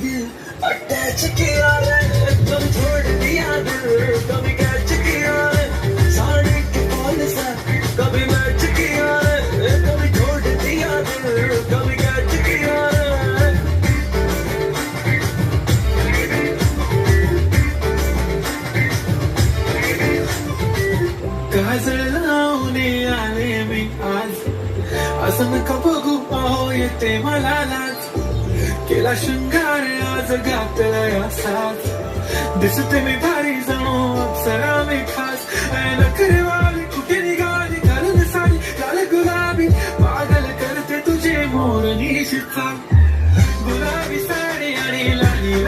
दिल attach KIA रे तुम छोड़ दिया दिल कभी कैच किया रे साड़ी के कौन सा कभी मैच किया रे कभी छोड़ दिया दिल कभी कैच किया रे काजळ लावणे आले मी आज असं नका बघू अहो येते मला लाज केला शृंगार आज घातलाय असाच दिसते मी भारी जणू अप्सरा मी खास नखरे वाली कुठे निघाली घालून साडी लाल गुलाबी पागल करते तुझे मोरनी शिचा गुलाबी साडी आणि लाली